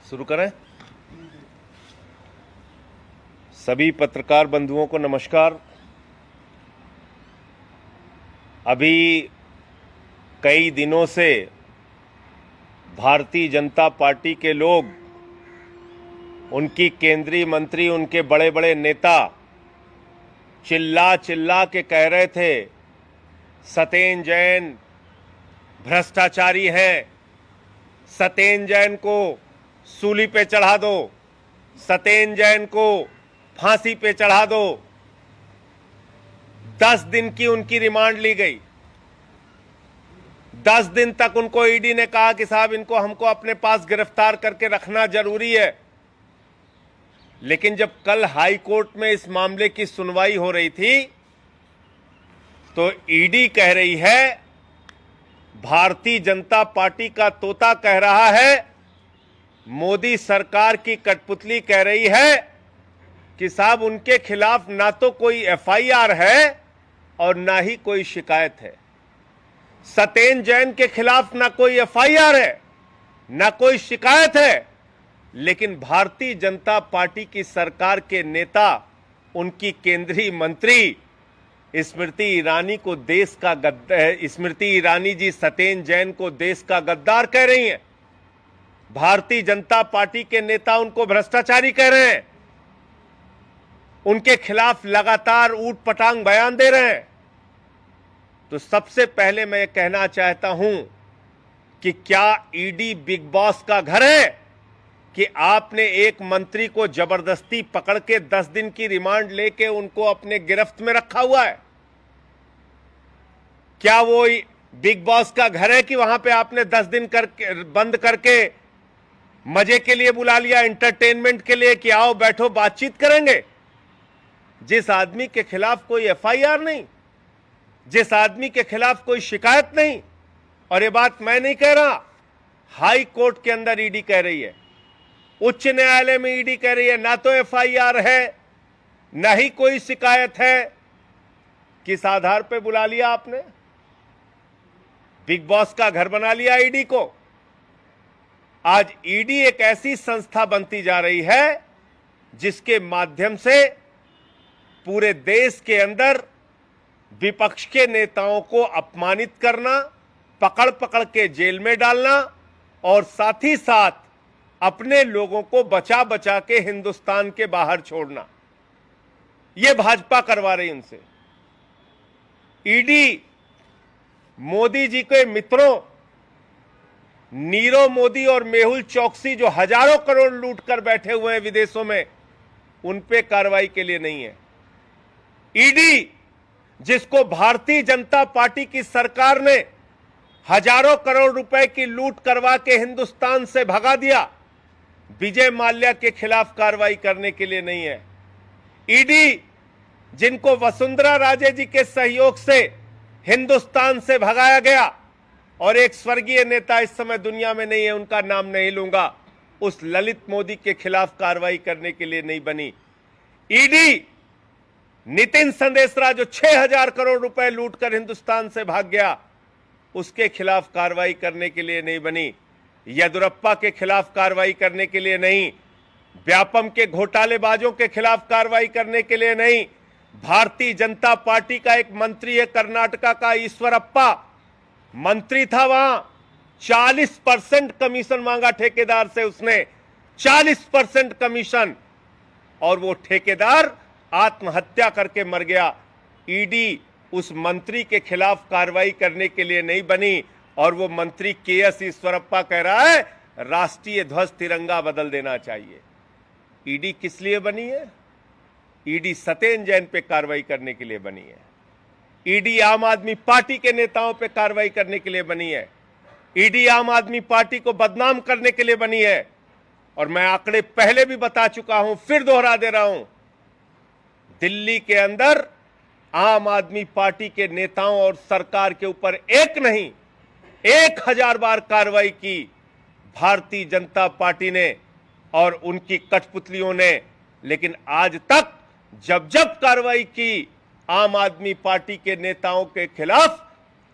शुरू करें। सभी पत्रकार बंधुओं को नमस्कार। अभी कई दिनों से भारतीय जनता पार्टी के लोग, उनकी केंद्रीय मंत्री, उनके बड़े बड़े नेता चिल्ला चिल्ला के कह रहे थे सत्येंद्र जैन भ्रष्टाचारी हैं, सत्येंद्र जैन को सूली पे चढ़ा दो, सत्येंद्र जैन को फांसी पे चढ़ा दो। 10 दिन की उनकी रिमांड ली गई। 10 दिन तक उनको ईडी ने कहा कि साहब इनको हमको अपने पास गिरफ्तार करके रखना जरूरी है। लेकिन जब कल हाई कोर्ट में इस मामले की सुनवाई हो रही थी तो ईडी कह रही है, भारतीय जनता पार्टी का तोता कह रहा है, मोदी सरकार की कठपुतली कह रही है कि साहब उनके खिलाफ ना तो कोई एफआईआर है और ना ही कोई शिकायत है। सत्येंद्र जैन के खिलाफ ना कोई एफआईआर है, ना कोई शिकायत है, लेकिन भारतीय जनता पार्टी की सरकार के नेता, उनकी केंद्रीय मंत्री स्मृति ईरानी को देश का गद्दार, स्मृति ईरानी जी सत्येंद्र जैन को देश का गद्दार कह रही हैं। भारतीय जनता पार्टी के नेता उनको भ्रष्टाचारी कह रहे हैं, उनके खिलाफ लगातार ऊट पटांग बयान दे रहे हैं। तो सबसे पहले मैं ये कहना चाहता हूं कि क्या ईडी बिग बॉस का घर है कि आपने एक मंत्री को जबरदस्ती पकड़ के 10 दिन की रिमांड लेके उनको अपने गिरफ्त में रखा हुआ है? क्या वो बिग बॉस का घर है कि वहां पे आपने 10 दिन करके बंद करके मजे के लिए बुला लिया, एंटरटेनमेंट के लिए कि आओ बैठो बातचीत करेंगे? जिस आदमी के खिलाफ कोई एफआईआर नहीं, जिस आदमी के खिलाफ कोई शिकायत नहीं, और ये बात मैं नहीं कह रहा, हाई कोर्ट के अंदर ईडी कह रही है, उच्च न्यायालय में ईडी कह रही है, ना तो एफआईआर है ना ही कोई शिकायत है। किस आधार पे बुला लिया आपने? बिग बॉस का घर बना लिया ईडी को। आज ईडी एक ऐसी संस्था बनती जा रही है जिसके माध्यम से पूरे देश के अंदर विपक्ष के नेताओं को अपमानित करना, पकड़ पकड़ के जेल में डालना और साथ ही साथ अपने लोगों को बचा बचा के हिंदुस्तान के बाहर छोड़ना, यह भाजपा करवा रही उनसे। ईडी मोदी जी के मित्रों नीरव मोदी और मेहुल चोकसी जो हजारों करोड़ लूट कर बैठे हुए हैं विदेशों में, उन पे कार्रवाई के लिए नहीं है। ईडी जिसको भारतीय जनता पार्टी की सरकार ने हजारों करोड़ रुपए की लूट करवा के हिंदुस्तान से भगा दिया, विजय माल्या के खिलाफ कार्रवाई करने के लिए नहीं है। ईडी जिनको वसुंधरा राजे जी के सहयोग से हिंदुस्तान से भगाया गया, और एक स्वर्गीय नेता इस समय दुनिया में नहीं है, उनका नाम नहीं लूंगा, उस ललित मोदी के खिलाफ कार्रवाई करने के लिए नहीं बनी। ईडी नितिन संदेशरा जो 6000 करोड़ रुपए लूटकर हिंदुस्तान से भाग गया, उसके खिलाफ कार्रवाई करने के लिए नहीं बनी। येदियुरप्पा के खिलाफ कार्रवाई करने के लिए नहीं, व्यापम के घोटालेबाजों के खिलाफ कार्रवाई करने के लिए नहीं। भारतीय जनता पार्टी का एक मंत्री है कर्नाटका का, ईश्वरप्पा मंत्री था, वहां 40% कमीशन मांगा ठेकेदार से उसने, 40% कमीशन, और वो ठेकेदार आत्महत्या करके मर गया। ईडी उस मंत्री के खिलाफ कार्रवाई करने के लिए नहीं बनी, और वो मंत्री केएस ईश्वरप्पा कह रहा है राष्ट्रीय ध्वज तिरंगा बदल देना चाहिए। ईडी किस लिए बनी है? ईडी सत्येंद्र जैन पे कार्रवाई करने के लिए बनी है। ईडी आम आदमी पार्टी के नेताओं पे कार्रवाई करने के लिए बनी है। ईडी आम आदमी पार्टी को बदनाम करने के लिए बनी है। और मैं आंकड़े पहले भी बता चुका हूं, फिर दोहरा दे रहा हूं, दिल्ली के अंदर आम आदमी पार्टी के नेताओं और सरकार के ऊपर एक नहीं 1000 बार कार्रवाई की भारतीय जनता पार्टी ने और उनकी कठपुतलियों ने। लेकिन आज तक जब जब कार्रवाई की आम आदमी पार्टी के नेताओं के खिलाफ,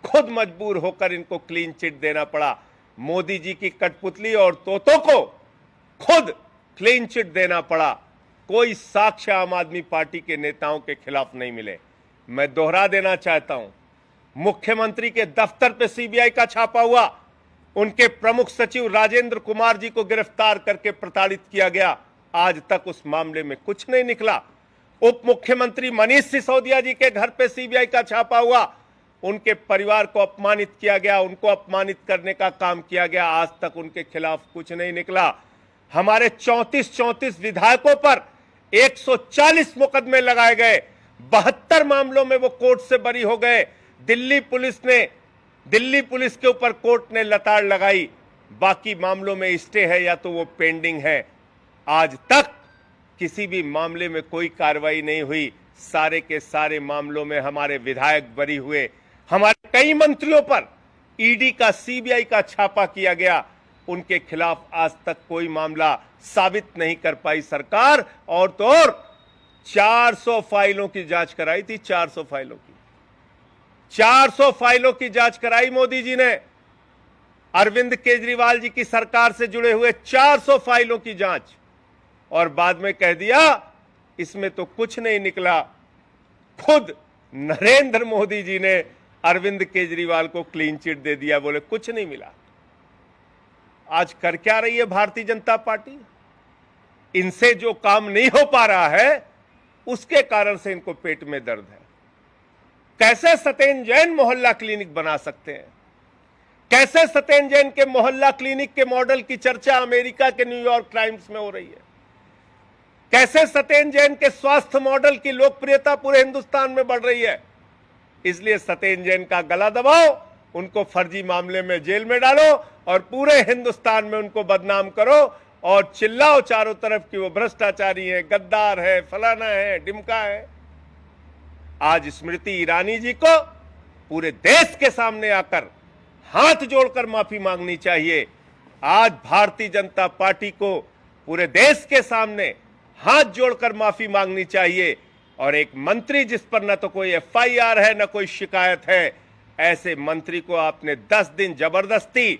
खुद मजबूर होकर इनको क्लीन चिट देना पड़ा। मोदी जी की कठपुतली और तोतों को खुद क्लीन चिट देना पड़ा। कोई साक्ष्य आम आदमी पार्टी के नेताओं के खिलाफ नहीं मिले। मैं दोहरा देना चाहता हूं, मुख्यमंत्री के दफ्तर पे सीबीआई का छापा हुआ, उनके प्रमुख सचिव राजेंद्र कुमार जी को गिरफ्तार करके प्रताड़ित किया गया। आज तक उस मामले में कुछ नहीं निकला। उप मुख्यमंत्री मनीष सिसोदिया जी के घर पे सीबीआई का छापा हुआ, उनके परिवार को अपमानित किया गया, उनको अपमानित करने का काम किया गया। आज तक उनके खिलाफ कुछ नहीं निकला। हमारे 34 विधायकों पर 140 मुकदमे लगाए गए, 72 मामलों में वो कोर्ट से बरी हो गए। दिल्ली पुलिस के ऊपर कोर्ट ने लताड़ लगाई, बाकी मामलों में स्टे है या तो वो पेंडिंग है। आज तक किसी भी मामले में कोई कार्रवाई नहीं हुई। सारे के सारे मामलों में हमारे विधायक बरी हुए। हमारे कई मंत्रियों पर ईडी का, सीबीआई का छापा किया गया, उनके खिलाफ आज तक कोई मामला साबित नहीं कर पाई सरकार। और तो और 400 फाइलों की जांच कराई थी, 400 फाइलों की जांच कराई मोदी जी ने। अरविंद केजरीवाल जी की सरकार से जुड़े हुए 400 फाइलों की जांच, और बाद में कह दिया इसमें तो कुछ नहीं निकला। खुद नरेंद्र मोदी जी ने अरविंद केजरीवाल को क्लीन चिट दे दिया, बोले कुछ नहीं मिला। आज कर क्या रही है भारतीय जनता पार्टी? इनसे जो काम नहीं हो पा रहा है उसके कारण से इनको पेट में दर्द है। कैसे सत्येंद्र जैन मोहल्ला क्लिनिक बना सकते हैं? कैसे सत्येंद्र जैन के मोहल्ला क्लिनिक के मॉडल की चर्चा अमेरिका के न्यूयॉर्क टाइम्स में हो रही है? कैसे सत्येंद्र जैन के स्वास्थ्य मॉडल की लोकप्रियता पूरे हिंदुस्तान में बढ़ रही है? इसलिए सत्येंद्र जैन का गला दबाओ, उनको फर्जी मामले में जेल में डालो और पूरे हिंदुस्तान में उनको बदनाम करो और चिल्लाओ चारों तरफ कि वो भ्रष्टाचारी है, गद्दार है, फलाना है, डिमका है। आज स्मृति ईरानी जी को पूरे देश के सामने आकर हाथ जोड़कर माफी मांगनी चाहिए। आज भारतीय जनता पार्टी को पूरे देश के सामने हाथ जोड़कर माफी मांगनी चाहिए। और एक मंत्री जिस पर न तो कोई एफआईआर है न कोई शिकायत है, ऐसे मंत्री को आपने 10 दिन जबरदस्ती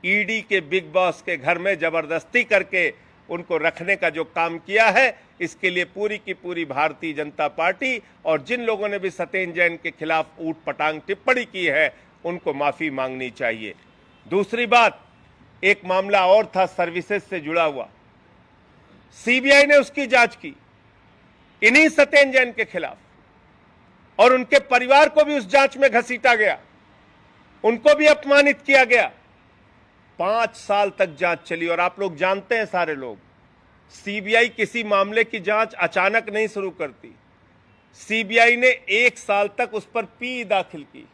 ईडी के बिग बॉस के घर में जबरदस्ती करके उनको रखने का जो काम किया है, इसके लिए पूरी की पूरी भारतीय जनता पार्टी और जिन लोगों ने भी सत्येंद्र जैन के खिलाफ ऊट पटांग टिप्पणी की है, उनको माफी मांगनी चाहिए। दूसरी बात, एक मामला और था सर्विसेज से जुड़ा हुआ, सीबीआई ने उसकी जांच की इन्हीं सत्येंद्र जैन के खिलाफ, और उनके परिवार को भी उस जांच में घसीटा गया, उनको भी अपमानित किया गया। 5 साल तक जांच चली। और आप लोग जानते हैं, सारे लोग, सीबीआई किसी मामले की जांच अचानक नहीं शुरू करती। सीबीआई ने 1 साल तक उस पर पी दाखिल की।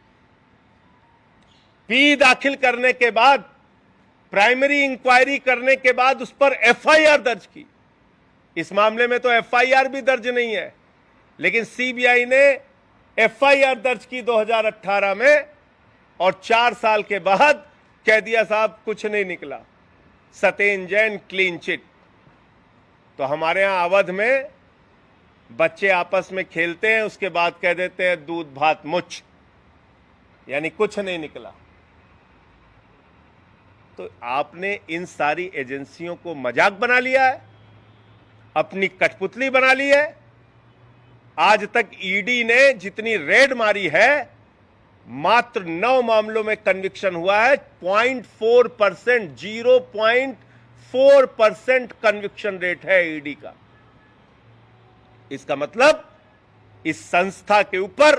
पी दाखिल करने के बाद, प्राइमरी इंक्वायरी करने के बाद उस पर एफआईआर दर्ज की। इस मामले में तो एफआईआर भी दर्ज नहीं है, लेकिन सीबीआई ने एफआईआर दर्ज की 2018 में, और 4 साल के बाद कह दिया साहब कुछ नहीं निकला, सत्येंद्र जैन क्लीन चिट। तो हमारे यहां अवध में बच्चे आपस में खेलते हैं, उसके बाद कह देते हैं दूध भात मुच्छ, यानी कुछ नहीं निकला। तो आपने इन सारी एजेंसियों को मजाक बना लिया है, अपनी कठपुतली बना ली है। आज तक ईडी ने जितनी रेड मारी है, मात्र 9 मामलों में कन्विक्शन हुआ है। 0.4%, 0.4% कन्विक्शन रेट है ईडी का। इसका मतलब इस संस्था के ऊपर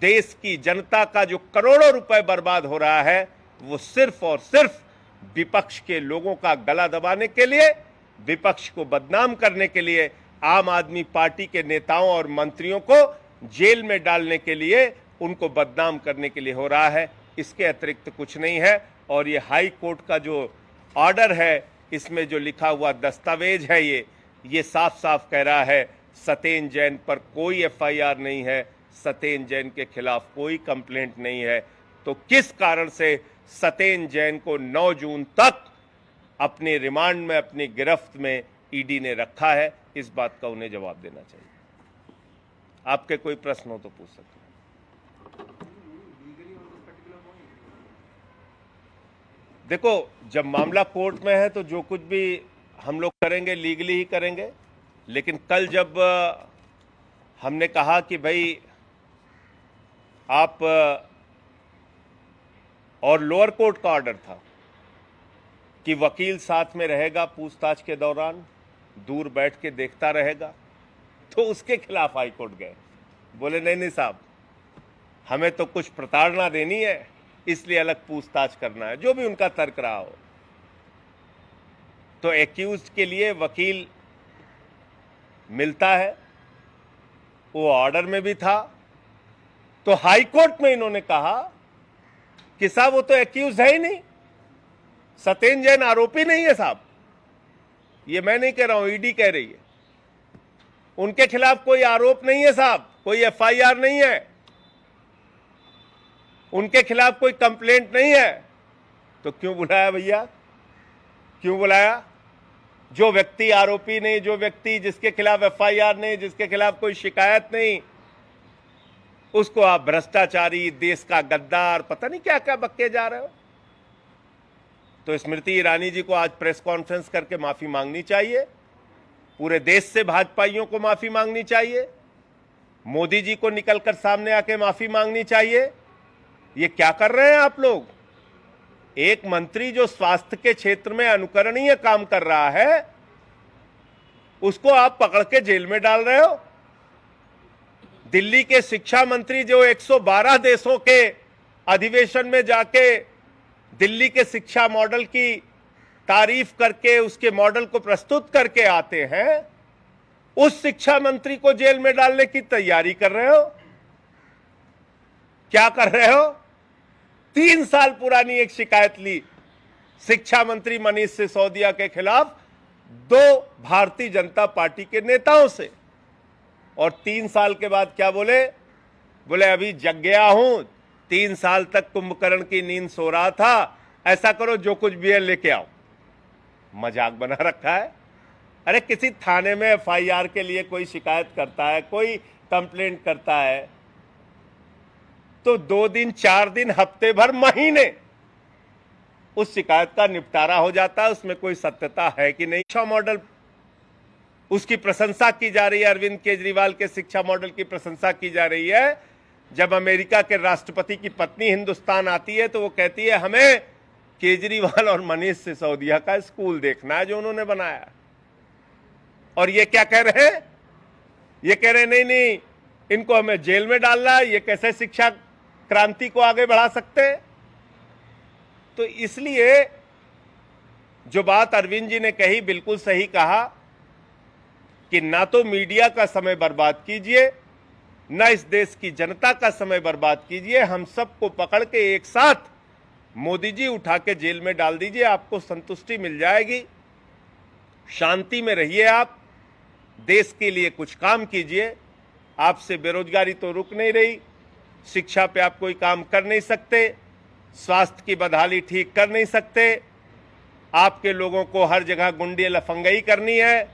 देश की जनता का जो करोड़ों रुपए बर्बाद हो रहा है, वो सिर्फ और सिर्फ विपक्ष के लोगों का गला दबाने के लिए, विपक्ष को बदनाम करने के लिए, आम आदमी पार्टी के नेताओं और मंत्रियों को जेल में डालने के लिए, उनको बदनाम करने के लिए हो रहा है। इसके अतिरिक्त कुछ नहीं है। और ये हाई कोर्ट का जो ऑर्डर है, इसमें जो लिखा हुआ दस्तावेज है, ये साफ साफ कह रहा है सत्येंद्र जैन पर कोई एफआईआर नहीं है, सत्येंद्र जैन के खिलाफ कोई कंप्लेंट नहीं है। तो किस कारण से सत्येंद्र जैन को 9 जून तक अपने रिमांड में, अपनी गिरफ्त में ईडी ने रखा है? इस बात का उन्हें जवाब देना चाहिए। आपके कोई प्रश्न हो तो पूछ सकते हैं। देखो, जब मामला कोर्ट में है तो जो कुछ भी हम लोग करेंगे, लीगली ही करेंगे। लेकिन कल जब हमने कहा कि भाई आप, और लोअर कोर्ट का ऑर्डर था कि वकील साथ में रहेगा पूछताछ के दौरान, दूर बैठ के देखता रहेगा, तो उसके खिलाफ हाईकोर्ट गए। बोले नहीं नहीं साहब, हमें तो कुछ प्रताड़ना देनी है, इसलिए अलग पूछताछ करना है, जो भी उनका तर्क रहा हो। तो एक्यूज्ड के लिए वकील मिलता है, वो ऑर्डर में भी था। तो हाई कोर्ट में इन्होंने कहा कि साहब वो तो एक्यूज है ही नहीं, सत्येंद्र जैन आरोपी नहीं है साहब। ये मैं नहीं कह रहा हूं, ईडी कह रही है। उनके खिलाफ कोई आरोप नहीं है साहब, कोई एफआईआर नहीं है, उनके खिलाफ कोई कंप्लेंट नहीं है। तो क्यों बुलाया भैया, क्यों बुलाया? जो व्यक्ति आरोपी नहीं, जो व्यक्ति जिसके खिलाफ एफआईआर नहीं, जिसके खिलाफ कोई शिकायत नहीं, उसको आप भ्रष्टाचारी, देश का गद्दार, पता नहीं क्या क्या बक्के जा रहे हो। तो स्मृति ईरानी जी को आज प्रेस कॉन्फ्रेंस करके माफी मांगनी चाहिए, पूरे देश से भाजपाइयों को माफी मांगनी चाहिए, मोदी जी को निकलकर सामने आके माफी मांगनी चाहिए। ये क्या कर रहे हैं आप लोग? एक मंत्री जो स्वास्थ्य के क्षेत्र में अनुकरणीय काम कर रहा है, उसको आप पकड़ के जेल में डाल रहे हो। दिल्ली के शिक्षा मंत्री जो 112 देशों के अधिवेशन में जाके दिल्ली के शिक्षा मॉडल की तारीफ करके उसके मॉडल को प्रस्तुत करके आते हैं, उस शिक्षा मंत्री को जेल में डालने की तैयारी कर रहे हो। क्या कर रहे हो? 3 साल पुरानी एक शिकायत ली शिक्षा मंत्री मनीष सिसोदिया के खिलाफ 2 भारतीय जनता पार्टी के नेताओं से, और 3 साल के बाद क्या बोले? बोले अभी जग गया हूं, 3 साल तक कुंभकर्ण की नींद सो रहा था, ऐसा करो जो कुछ भी है लेके आओ। मजाक बना रखा है। अरे किसी थाने में एफआईआर के लिए कोई शिकायत करता है, कोई कंप्लेंट करता है, तो 2 दिन, 4 दिन, हफ्ते भर, महीने उस शिकायत का निपटारा हो जाता है। उसमें कोई सत्यता है कि नहीं? शिक्षा मॉडल, उसकी प्रशंसा की जा रही है, अरविंद केजरीवाल के शिक्षा मॉडल की प्रशंसा की जा रही है। जब अमेरिका के राष्ट्रपति की पत्नी हिंदुस्तान आती है तो वो कहती है हमें केजरीवाल और मनीष सिसोदिया का स्कूल देखना है जो उन्होंने बनाया। और ये क्या कह रहे हैं? ये कह रहे हैं नहीं नहीं, इनको हमें जेल में डालना है, ये कैसे शिक्षा क्रांति को आगे बढ़ा सकते हैं। तो इसलिए जो बात अरविंद जी ने कही, बिल्कुल सही कहा कि ना तो मीडिया का समय बर्बाद कीजिए, ना इस देश की जनता का समय बर्बाद कीजिए। हम सबको पकड़ के एक साथ मोदी जी उठा के जेल में डाल दीजिए, आपको संतुष्टि मिल जाएगी। शांति में रहिए, आप देश के लिए कुछ काम कीजिए। आपसे बेरोजगारी तो रुक नहीं रही, शिक्षा पे आप कोई काम कर नहीं सकते, स्वास्थ्य की बदहाली ठीक कर नहीं सकते, आपके लोगों को हर जगह गुंडे लफंगई करनी है।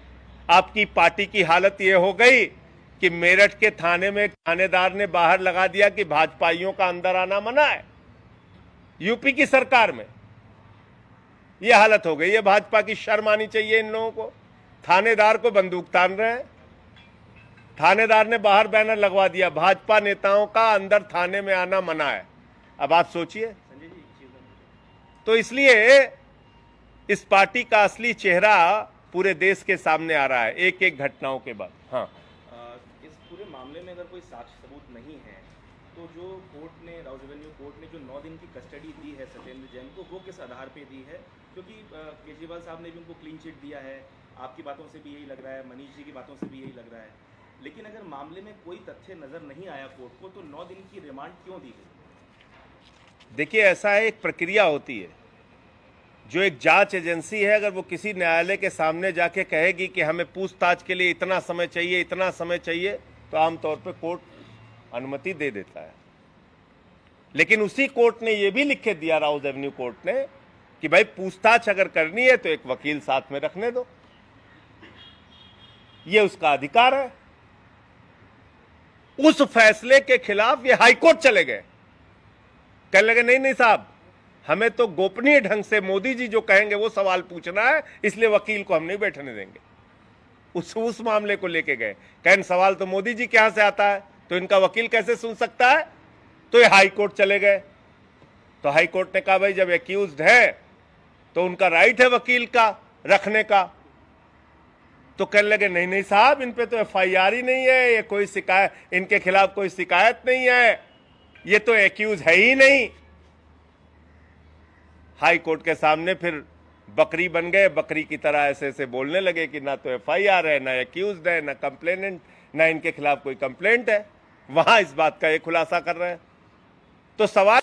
आपकी पार्टी की हालत यह हो गई कि मेरठ के थाने में थानेदार ने बाहर लगा दिया कि भाजपाइयों का अंदर आना मना है। यूपी की सरकार में यह हालत हो गई है। भाजपा की शर्म आनी चाहिए इन लोगों को। थानेदार को बंदूक तान रहे हैं। थानेदार ने बाहर बैनर लगवा दिया, भाजपा नेताओं का अंदर थाने में आना मना है। अब आप सोचिए। तो इसलिए इस पार्टी का असली चेहरा पूरे देश के सामने आ रहा है एक एक घटनाओं के बाद। हाँ, इस पूरे मामले में अगर कोई साक्ष्य सबूत नहीं है तो जो कोर्ट ने, राउज एवेन्यू कोर्ट ने जो 9 दिन की कस्टडी दी है सत्येंद्र जैन को, वो किस आधार पे दी है? क्योंकि केजरीवाल साहब ने भी उनको क्लीन चिट दिया है, आपकी बातों से भी यही लग रहा है, मनीष जी की बातों से भी यही लग रहा है। लेकिन अगर मामले में कोई तथ्य नजर नहीं आया कोर्ट को, तो 9 दिन की रिमांड क्यों दी गई? देखिए, ऐसा है, एक प्रक्रिया होती है। जो एक जांच एजेंसी है, अगर वो किसी न्यायालय के सामने जाके कहेगी कि हमें पूछताछ के लिए इतना समय चाहिए, इतना समय चाहिए, तो आमतौर पर कोर्ट अनुमति दे देता है। लेकिन उसी कोर्ट ने यह भी लिख के दिया, राउज एवेन्यू कोर्ट ने, कि भाई पूछताछ अगर करनी है तो एक वकील साथ में रखने दो, ये उसका अधिकार है। उस फैसले के खिलाफ ये हाईकोर्ट चले गए। कहने लगे नहीं नहीं साहब, हमें तो गोपनीय ढंग से मोदी जी जो कहेंगे वो सवाल पूछना है, इसलिए वकील को हम नहीं बैठने देंगे। उस मामले को लेके गए, कहें सवाल तो मोदी जी के यहां से आता है, तो इनका वकील कैसे सुन सकता है? तो ये हाई कोर्ट चले गए। तो हाई कोर्ट ने कहा भाई जब एक्यूज्ड है तो उनका राइट है वकील का रखने का। तो कहने लगे नहीं नहीं साहब, इन पे तो एफआईआर ही नहीं है, ये कोई शिकायत, इनके खिलाफ कोई शिकायत नहीं है, ये तो एक्यूज है ही नहीं। हाई कोर्ट के सामने फिर बकरी बन गए, बकरी की तरह ऐसे ऐसे बोलने लगे कि ना तो एफआईआर है, ना एक्यूज्ड है, ना कंप्लेनेंट, ना इनके खिलाफ कोई कंप्लेंट है। वहां इस बात का ये खुलासा कर रहे हैं। तो सवाल